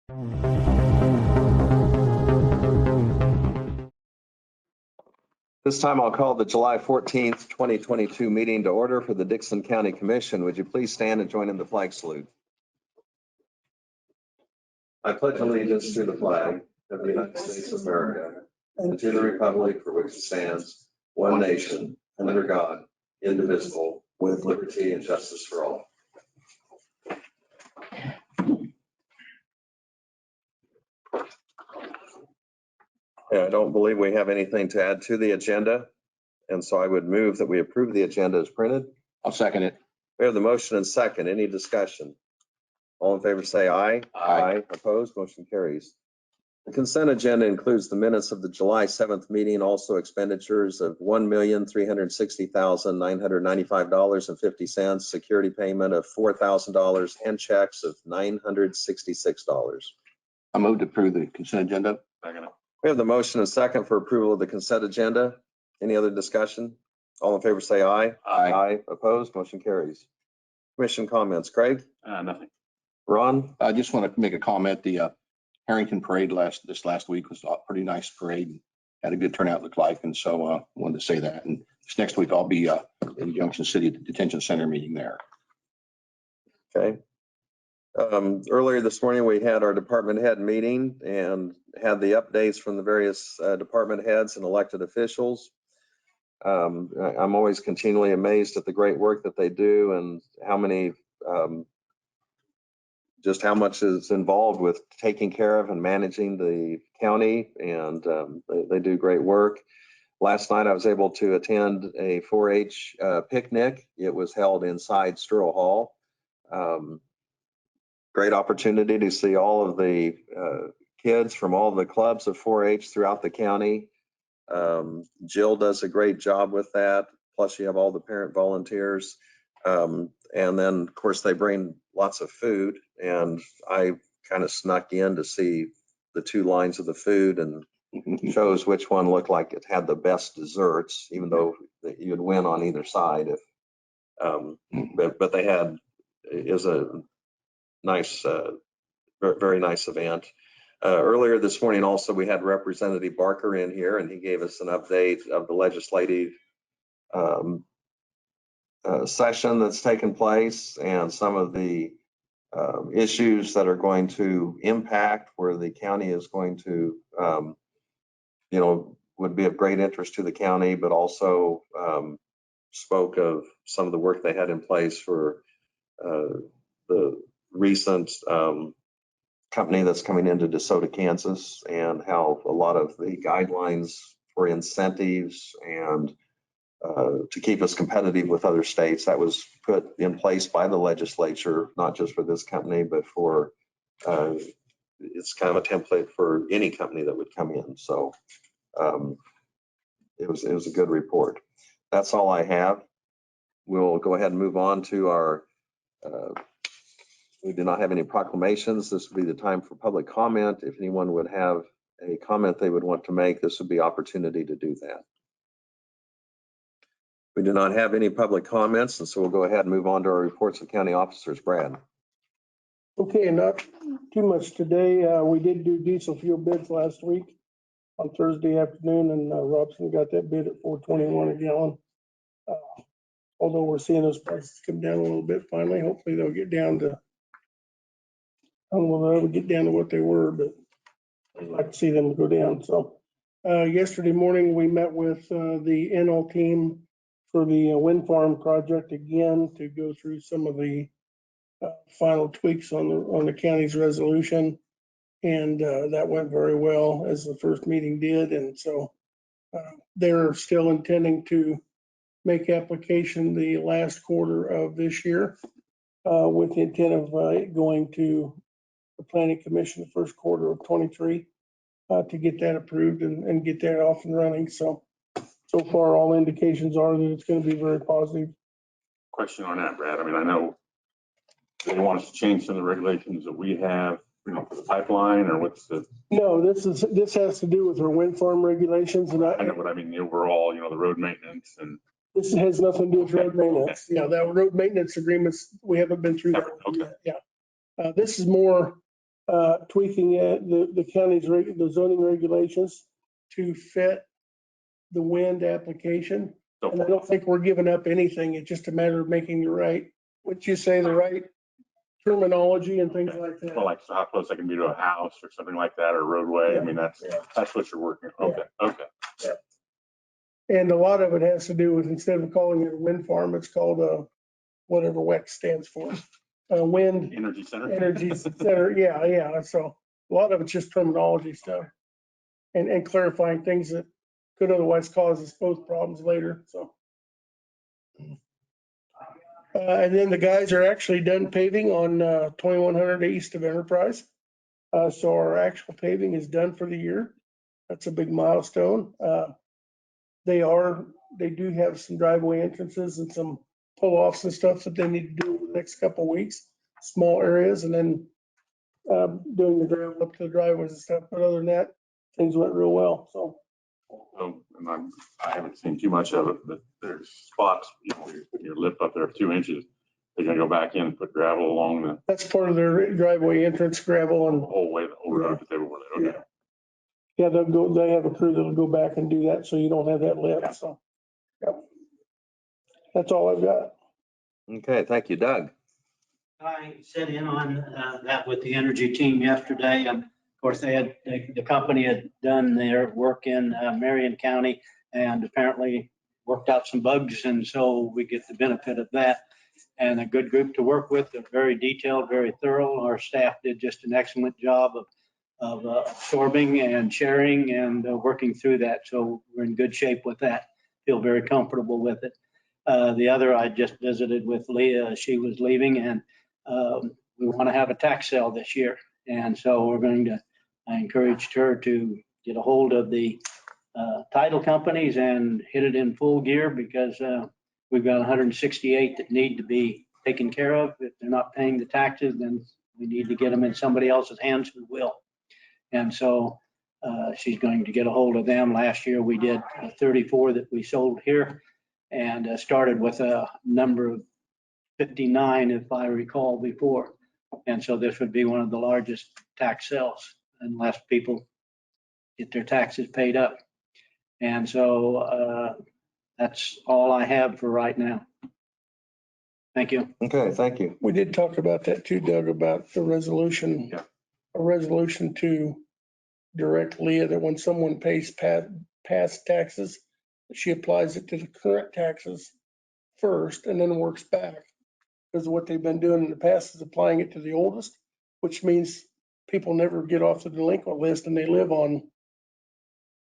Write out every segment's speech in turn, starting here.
This time I'll call the July 14th, 2022 meeting to order for the Dickson County Commission. Would you please stand and join in the flag salute? I pledge allegiance to the flag of the United States of America and to the republic for which it stands, one nation, under God, indivisible, with liberty and justice for all. I don't believe we have anything to add to the agenda, and so I would move that we approve the agenda as printed. I'll second it. We have the motion and second. Any discussion? All in favor say aye. Aye. Opposed? Motion carries. The consent agenda includes the minutes of the July 7th meeting, also expenditures of $1,360,995.50, security payment of $4,000, and checks of $966. I move to approve the consent agenda. We have the motion and second for approval of the consent agenda. Any other discussion? All in favor say aye. Aye. Opposed? Motion carries. Commission comments. Craig? Nothing. Ron? I just want to make a comment. The Harrington parade this last week was a pretty nice parade. Had a good turnout, looked like, and so wanted to say that. And this next week I'll be in Junction City at the detention center meeting there. Okay. Earlier this morning, we had our department head meeting and had the updates from the various department heads and elected officials. I'm always continually amazed at the great work that they do and how many, just how much is involved with taking care of and managing the county, and they do great work. Last night, I was able to attend a 4-H picnic. It was held inside Sturl Hall. Great opportunity to see all of the kids from all the clubs of 4-H throughout the county. Jill does a great job with that. Plus you have all the parent volunteers. And then of course they bring lots of food, and I kind of snuck in to see the two lines of the food and chose which one looked like it had the best desserts, even though you'd win on either side. If but they had, is a nice, very nice event. Earlier this morning also we had Representative Barker in here, and he gave us an update of the legislative session that's taken place and some of the issues that are going to impact where the county is going to, would be of great interest to the county, but also spoke of some of the work they had in place for the recent company that's coming into DeSoto, Kansas, and how a lot of the guidelines for incentives and to keep us competitive with other states that was put in place by the legislature, not just for this company, but for it's kind of a template for any company that would come in. So it was a good report. That's all I have. We'll go ahead and move on to our we do not have any proclamations. This would be the time for public comment. If anyone would have a comment they would want to make, this would be opportunity to do that. We do not have any public comments, and so we'll go ahead and move on to our reports of county officers. Brad. Okay, not too much today. We did do diesel fuel bids last week on Thursday afternoon, and Robson got that bid at $4.21 a gallon. Although we're seeing those prices come down a little bit finally, hopefully they'll get down to, I don't know if they'll ever get down to what they were, but I'd like to see them go down. So yesterday morning, we met with the NL team for the wind farm project again to go through some of the final tweaks on the county's resolution, and that went very well, as the first meeting did. And so they're still intending to make application the last quarter of this year with the intent of going to the Planning Commission the first quarter of 23 to get that approved and get that off and running. So far, all indications are that it's going to be very positive. Question on that, Brad. I mean, I know they want us to change some of the regulations that we have, for the pipeline, or what's the? No, this has to do with our wind farm regulations, and I know what I mean. The overall, the road maintenance and. This has nothing to do with road maintenance. Yeah, that road maintenance agreements, we haven't been through that Okay. yet. Yeah. This is more tweaking the county's, the zoning regulations to fit the wind application. And I don't think we're giving up anything. It's just a matter of making what you say, the right terminology and things like that. Well, like how close I can be to a house or something like that, or roadway. I mean, that's what you're working. Okay, okay. And a lot of it has to do with, instead of calling it a wind farm, it's called whatever WEC stands for. Wind Energy center. Energy Center. Yeah. So a lot of it's just terminology stuff and clarifying things that could otherwise cause us both problems later. So. And then the guys are actually done paving on 2100 east of Enterprise. So our actual paving is done for the year. That's a big milestone. They do have some driveway entrances and some pull-offs and stuff that they need to do over the next couple of weeks, small areas, and then doing the gravel up to the driveways and stuff. But other than that, things went real well. So. And I haven't seen too much of it, but there's spots, your lip up there 2 inches. They're gonna go back in and put gravel along the That's part of their driveway entrance, gravel and. whole way over Yeah. the table. Okay. Yeah, they have a crew that'll go back and do that, so you don't have that lip, so. Yep. That's all I've got. Okay, thank you, Doug. I sat in on that with the energy team yesterday, and of course, the company had done their work in Marion County and apparently worked out some bugs, and so we get the benefit of that. And a good group to work with. They're very detailed, very thorough. Our staff did just an excellent job of absorbing and sharing and working through that. So we're in good shape with that. Feel very comfortable with it. The other, I just visited with Leah. She was leaving, and we want to have a tax sale this year. And so I encouraged her to get a hold of the title companies and hit it in full gear, because we've got 168 that need to be taken care of. If they're not paying the taxes, then we need to get them in somebody else's hands who will. And so she's going to get a hold of them. Last year, we did 34 that we sold here, and started with a number of 59, if I recall, before. And so this would be one of the largest tax sales unless people get their taxes paid up. And so that's all I have for right now. Thank you. Okay, thank you. We did talk about that too, Doug, about the resolution. Yeah. A resolution to direct Leah that when someone pays past taxes, she applies it to the current taxes first and then works back. Because what they've been doing in the past is applying it to the oldest, which means people never get off the delinquent list and they live on,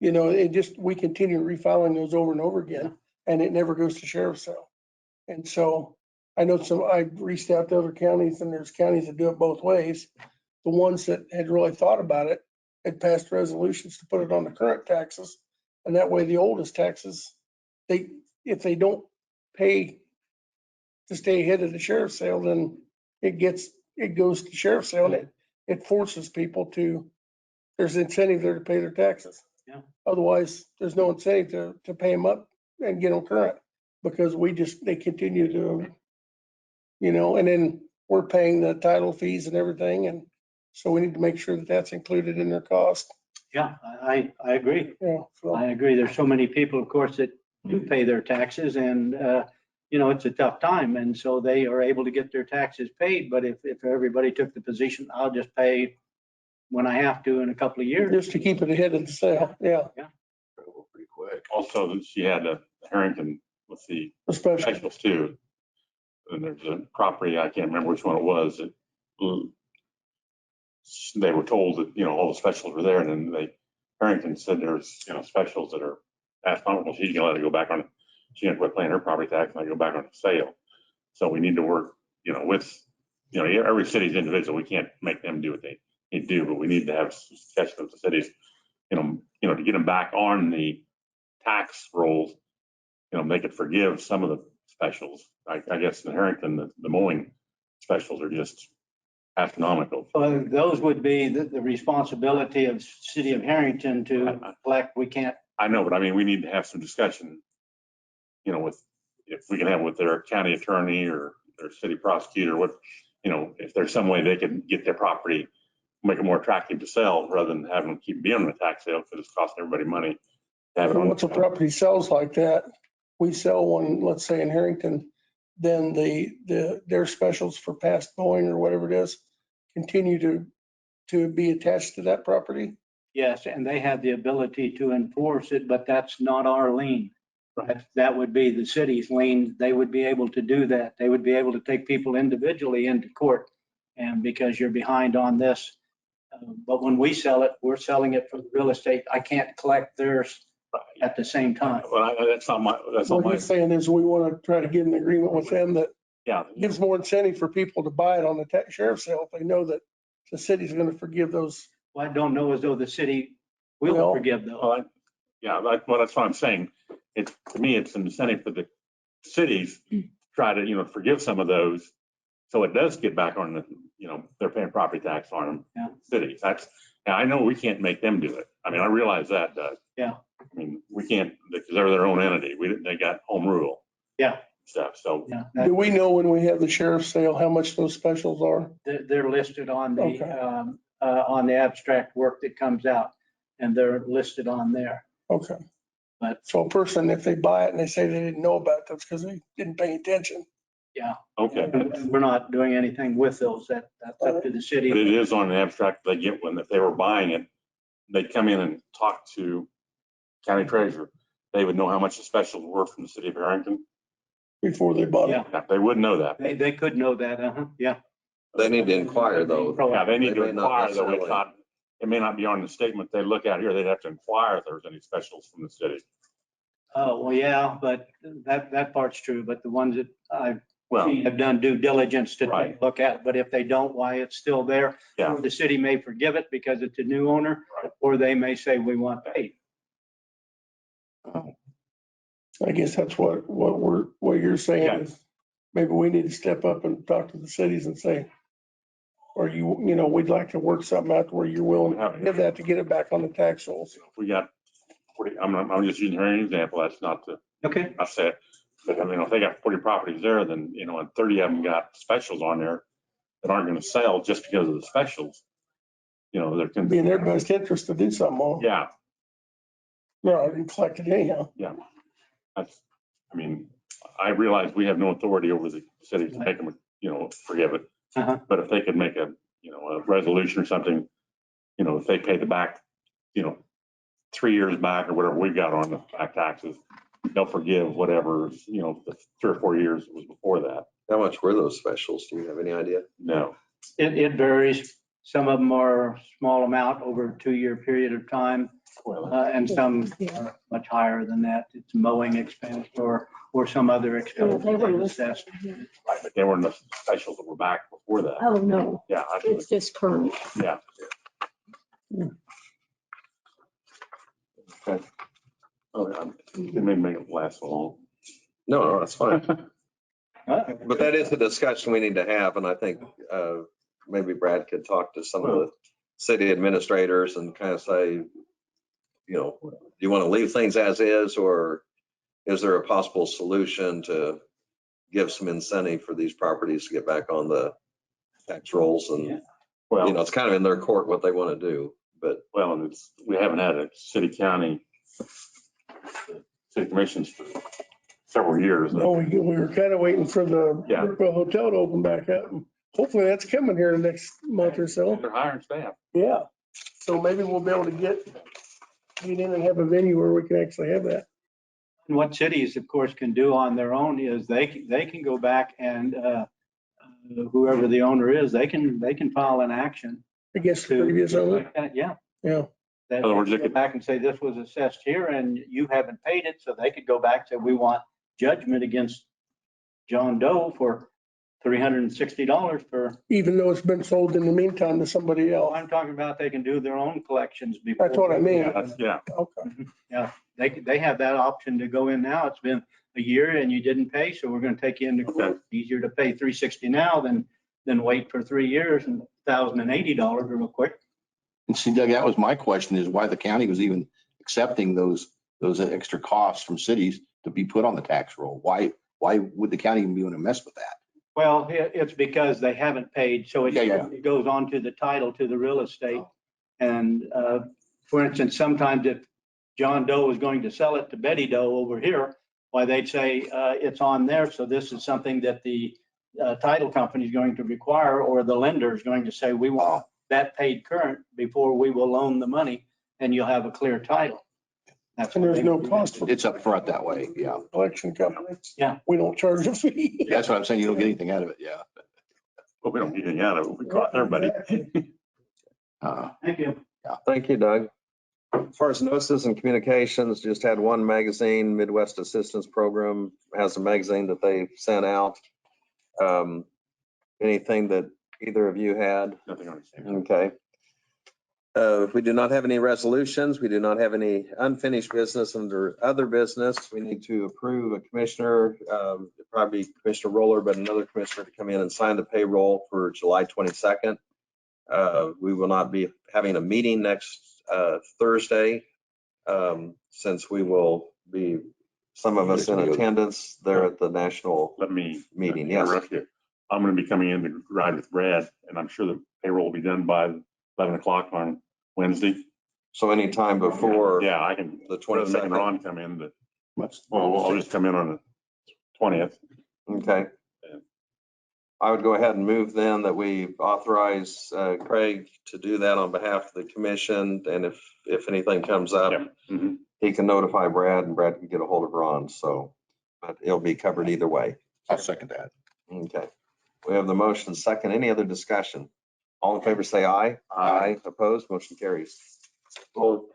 we continue refiling those over and over again, and it never goes to sheriff's sale. And so I know I reached out to other counties, and there's counties that do it both ways. The ones that had really thought about it had passed resolutions to put it on the current taxes. And that way the oldest taxes, if they don't pay to stay ahead of the sheriff's sale, then it goes to sheriff's sale, and it forces people there's incentive there to pay their taxes. Yeah. Otherwise, there's no incentive to pay them up and get them current, because they continue to, and then we're paying the title fees and everything. And so we need to make sure that that's included in their cost. Yeah, I agree. Yeah. So, I agree. There's so many people, of course, that do pay their taxes, and it's a tough time. And so they are able to get their taxes paid. But if everybody took the position, I'll just pay when I have to in a couple of years. just to keep it ahead of the sale. Yeah. Pretty quick. Also, she had a Harrington with the Especially. specials too. And there's a property, I can't remember which one it was, that they were told that, all the specials were there, and then Harrington said there's, specials that are astronomical. She's gonna let it go back on, she didn't quit paying her property tax and I go back on the sale. So we need to work, with, every city's individual. We can't make them do what they need to do, but we need to have discussion with the cities, to get them back on the tax rolls, they could forgive some of the specials. I guess in Harrington, the mowing specials are just astronomical. So those would be the responsibility of City of Harrington to collect. We can't. I know, but I mean, we need to have some discussion, if we can have with their county attorney or their city prosecutor, if there's some way they can get their property make it more attractive to sell rather than having them keep being on the tax sale because it's costing everybody money to have it on. Once a property sells like that, we sell one, let's say in Harrington, then their specials for past mowing or whatever it is continue to be attached to that property. Yes, and they have the ability to enforce it, but that's not our lien. Right. That would be the city's lien. They would be able to do that. They would be able to take people individually into court. And because you're behind on this, but when we sell it, we're selling it for the real estate. I can't collect theirs at the same time. Well, that's not What my, he's saying is we want to try to get an agreement with them that yeah. gives more incentive for people to buy it on the sheriff's sale if they know that the city's going to forgive those. Well, I don't know as though the city Well, will forgive those. Well, yeah, that's what I'm saying. To me, it's an incentive for the cities to try to, forgive some of those. So it does get back on they're paying property tax on them. Yeah. Cities. I know we can't make them do it. I mean, I realize that, Doug. Yeah. I mean, we can't, because they're their own entity. They got home rule. Yeah. Stuff. So, Yeah, Do we know when we have the sheriff's sale, how much those specials are? they're listed on Okay. the abstract work that comes out, and they're listed on there. Okay. But- So a person, if they buy it and they say they didn't know about it, that's because they didn't pay attention. okay. We're not doing anything with those. That's up to the But city. it is on the abstract. They get one. If they were buying it, they'd come in and talk to county treasurer. They would know how much the specials were from the city of Harrington. Before they bought it. Yeah. Yeah, they would know that. They could know that, yeah. They need to inquire though. Yeah, they need They to may not inquire though. It's necessarily- not, it may not be on the statement they look at here. They'd have to inquire if there's any specials from the city. Oh, well, yeah, but that part's true, but the ones that I've Well, seen have done due diligence to take Right. a look at, but if they don't, why it's still there. Yeah. Or the city may forgive it because it's a new owner, Right. or they may say we want paid. I guess that's what you're saying Yeah. is maybe we need to step up and talk to the cities and say, or we'd like to work something out where you're willing to give that to get it back on the tax rolls. if we got 40, I'm just using her as an example. That's not to, Okay. I said, but I mean, if they got 40 properties there, then, and 30 of them got specials on there that aren't going to sell just because of the specials. There can Be in their best interest to do something on. Yeah, No, I didn't collect it anyhow. I mean, I realize we have no authority over the city to make them, forgive it. Uh-huh. But if they could make a resolution or something, if they pay the back, 3 years back or whatever we've got on the back taxes, they'll forgive whatever, the 3 or 4 years was before that. How much were those specials? Do you have any idea? No. It varies. Some of them are a small amount over a 2-year period of time, Well, and some are much higher than that. It's mowing expense or some other expense. They were they've listed. assessed. right, but they weren't the specials that were back before that. Oh, no, Yeah, it's just current. yeah. Okay. Oh, it may make it last so long. No, that's fine. Uh, But that is a discussion we need to have, and I think maybe Brad could talk to some of the city administrators and kind of say, do you want to leave things as is, or is there a possible solution to give some incentive for these properties to get back on the tax rolls? And, Well, it's kind of in their court what they want to do, but and we haven't had a city commissions for several years. No, we were kind of waiting for the Yeah. Brookville Hotel to open back up. Hopefully that's coming here in the next month or so. They're hiring staff. Yeah. So maybe we'll be able to get in and have a venue where we can actually have that. And what cities, of course, can do on their own is they can go back and whoever the owner is, they can file an action. Against the previous owner. Like that, yeah. Yeah. That In other words, they they go could- back and say this was assessed here and you haven't paid it, so they could go back and say, we want judgment against John Doe for $360 for, Even though it's been sold in the meantime to somebody else. I'm talking about they can do their own collections before. That's what I mean. Yeah. Okay. They have that option to go in now. It's been a year and you didn't pay, so we're gonna take you into court. Easier to pay $360 now than wait for 3 years and $1,080 real quick. And see, Doug, that was my question, is why the county was even accepting those extra costs from cities to be put on the tax roll. Why would the county even be in a mess with that? Well, it's because they haven't paid, so Yeah, yeah. it goes on to the title to the real estate. And for instance, sometimes if John Doe is going to sell it to Betty Doe over here, why they'd say it's on there. So this is something that the title company is going to require, or the lender is going to say, we want that paid current before we will loan the money, and you'll have a clear title. That's And what there's they- no cost for It's up front that way. Yeah. collection companies. Yeah. We don't charge a fee. That's what I'm saying. You don't get anything out of it. Yeah. But we don't get anything out of it. We caught everybody. Thank you. Thank you, Doug. As far as notices and communications, just had one magazine, Midwest Assistance Program has a magazine that they sent out. Anything that either of you had? Nothing on the same. Okay. We do not have any resolutions. We do not have any unfinished business under other business. We need to approve a commissioner, probably Commissioner Roller, but another commissioner to come in and sign the payroll for July 22nd. We will not be having a meeting next Thursday, since we will be, some of us in attendance there at the national Let me meeting. Yes. interrupt you. I'm going to be coming in to ride with Brad, and I'm sure the payroll will be done by 11 o'clock on Wednesday. So anytime before Yeah, I can, the rather than 22nd. Ron come in, but, well, I'll just come in on the 20th. Okay. I would go ahead and move then that we authorize Craig to do that on behalf of the commission. And if anything comes up, Yeah. Mhm. he can notify Brad and Brad can get a hold of Ron. So, but it'll be covered either way. I'll second that. Okay. We have the motion second. Any other discussion? All in favor, say aye. Aye. Opposed, motion carries. Well,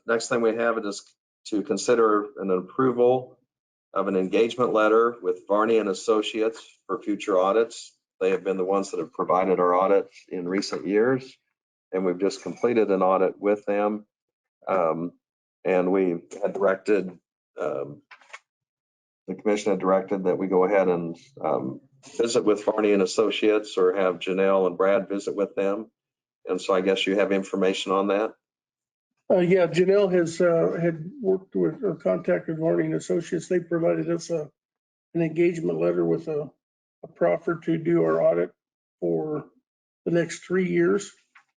next thing we have is to consider an approval of an engagement letter with Varney and Associates for future audits. They have been the ones that have provided our audit in recent years, and we've just completed an audit with them. And we had directed, the commission had directed that we go ahead and visit with Varney and Associates, or have Janelle and Brad visit with them. And so I guess you have information on that. Yeah, Janelle has had worked with or contacted Varney and Associates. They provided us an engagement letter with a proffer to do our audit for the next 3 years,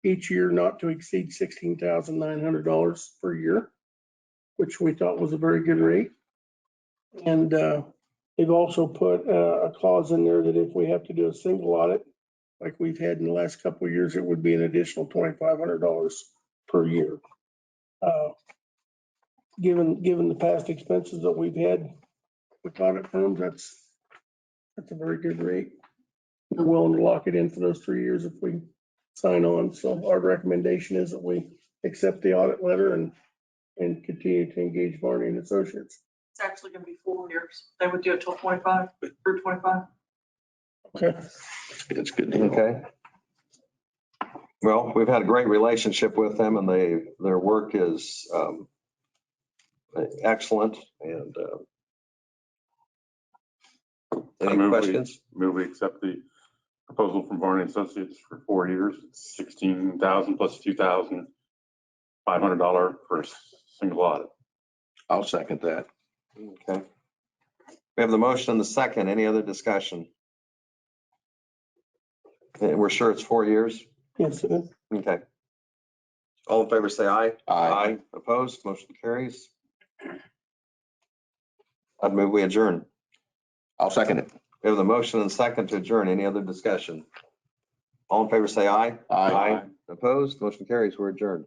each year not to exceed $16,900 per year, which we thought was a very good rate. And they've also put a clause in there that if we have to do a single audit, like we've had in the last couple of years, it would be an additional $2,500 per year. Given the past expenses that we've had with audit firms, that's a very good rate. We're willing to lock it in for those 3 years if we sign on. So our recommendation is that we accept the audit letter and continue to engage Varney and Associates. It's actually gonna be 4 years. They would do it till 25, through 25. Okay. It's good. Okay. Well, we've had a great relationship with them, and their work is excellent. And I any move we- questions? Move we accept the proposal from Varney Associates for 4 years, $16,000 plus $2,500 for a single audit. I'll second that. Okay. We have the motion and the second. Any other discussion? And we're sure it's 4 years? Yes, it is. Okay. All in favor, say aye. Aye. Opposed, motion carries. I'd move we adjourn. I'll second it. We have the motion and second to adjourn. Any other discussion? All in favor, say aye. Aye. Opposed, motion carries. We're adjourned.